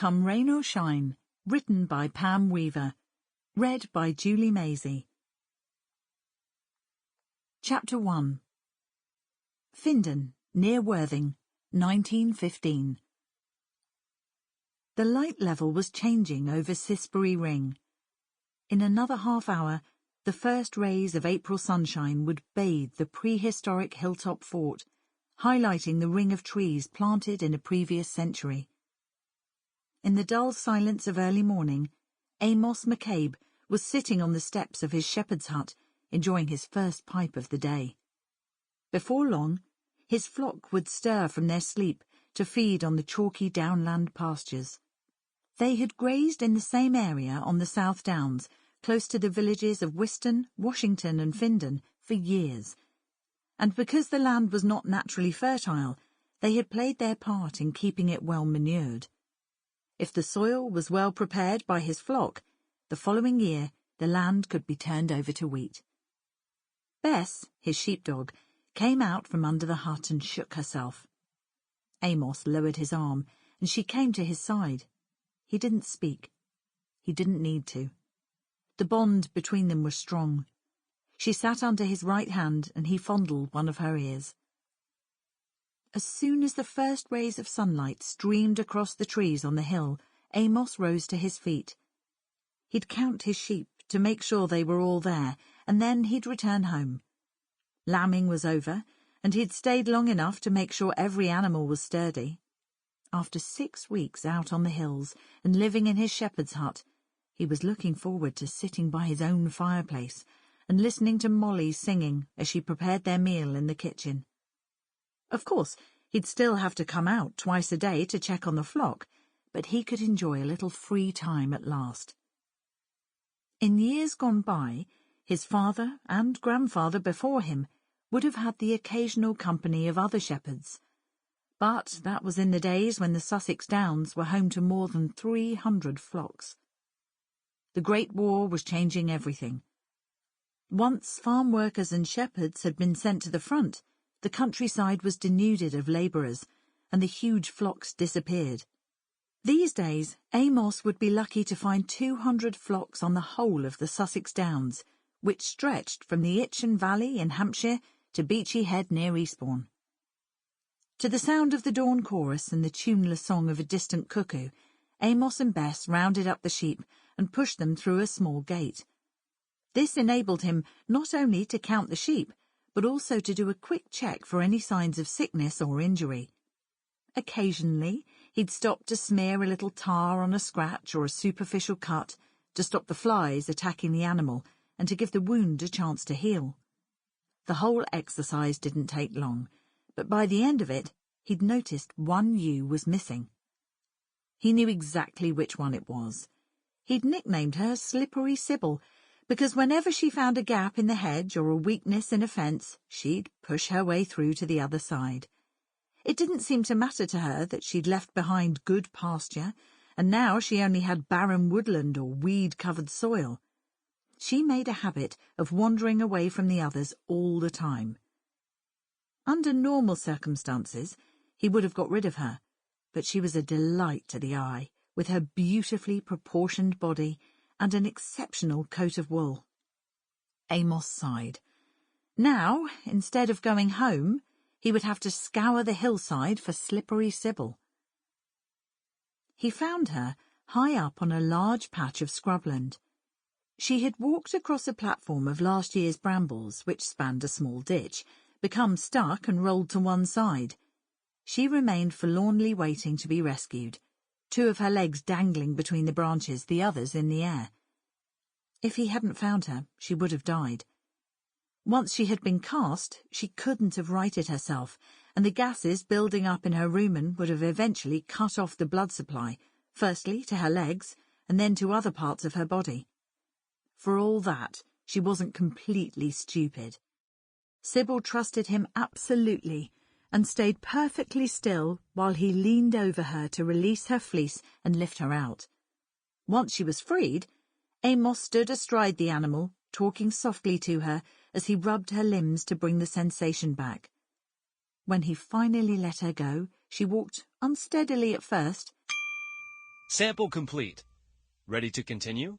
Come Rain or Shine, written by Pam Weaver, read by Julie Maisey. Chapter 1. Findon, near Worthing, 1915. The light level was changing over Sisbury Ring. In another half hour, the first rays of April sunshine would bathe the prehistoric hilltop fort, highlighting the ring of trees planted in a previous century. In the dull silence of early morning, Amos McCabe was sitting on the steps of his shepherd's hut, enjoying his first pipe of the day. Before long, his flock would stir from their sleep to feed on the chalky downland pastures. They had grazed in the same area on the South Downs, close to the villages of Whiston, Washington and Findon, for years, and because the land was not naturally fertile, they had played their part in keeping it well manured. If the soil was well prepared by his flock, the following year the land could be turned over to wheat. Bess, his sheepdog, came out from under the hut and shook herself. Amos lowered his arm, and she came to his side. He didn't speak. He didn't need to. The bond between them was strong. She sat under his right hand, and he fondled one of her ears. As soon as the first rays of sunlight streamed across the trees on the hill, Amos rose to his feet. He'd count his sheep to make sure they were all there, and then he'd return home. Lambing was over, and he'd stayed long enough to make sure every animal was sturdy. After 6 weeks out on the hills and living in his shepherd's hut, he was looking forward to sitting by his own fireplace and listening to Molly singing as she prepared their meal in the kitchen. Of course, he'd still have to come out twice a day to check on the flock, but he could enjoy a little free time at last. In years gone by, his father and grandfather before him would have had the occasional company of other shepherds, but that was in the days when the Sussex Downs were home to more than 300 flocks. The Great War was changing everything. Once farm workers and shepherds had been sent to the front, the countryside was denuded of labourers, and the huge flocks disappeared. These days, Amos would be lucky to find 200 flocks on the whole of the Sussex Downs, which stretched from the Itchen Valley in Hampshire to Beachy Head near Eastbourne. To the sound of the dawn chorus and the tuneless song of a distant cuckoo, Amos and Bess rounded up the sheep and pushed them through a small gate. This enabled him not only to count the sheep, but also to do a quick check for any signs of sickness or injury. Occasionally, he'd stop to smear a little tar on a scratch or a superficial cut, to stop the flies attacking the animal and to give the wound a chance to heal. The whole exercise didn't take long, but by the end of it, he'd noticed one ewe was missing. He knew exactly which one it was. He'd nicknamed her Slippery Sybil, because whenever she found a gap in the hedge or a weakness in a fence, she'd push her way through to the other side. It didn't seem to matter to her that she'd left behind good pasture, and now she only had barren woodland or weed-covered soil. She made a habit of wandering away from the others all the time. Under normal circumstances, he would have got rid of her, but she was a delight to the eye, with her beautifully proportioned body and an exceptional coat of wool. Amos sighed. Now, instead of going home, he would have to scour the hillside for Slippery Sybil. He found her high up on a large patch of scrubland. She had walked across a platform of last year's brambles, which spanned a small ditch, become stuck and rolled to one side. She remained forlornly waiting to be rescued, 2 of her legs dangling between the branches, the others in the air. If he hadn't found her, she would have died. Once she had been cast, she couldn't have righted herself, and the gases building up in her rumen would have eventually cut off the blood supply, firstly to her legs, and then to other parts of her body. For all that, she wasn't completely stupid. Sybil trusted him absolutely, and stayed perfectly still while he leaned over her to release her fleece and lift her out. Once she was freed, Amos stood astride the animal, talking softly to her as he rubbed her limbs to bring the sensation back. When he finally let her go, she walked unsteadily at first, Sample complete. Ready to continue?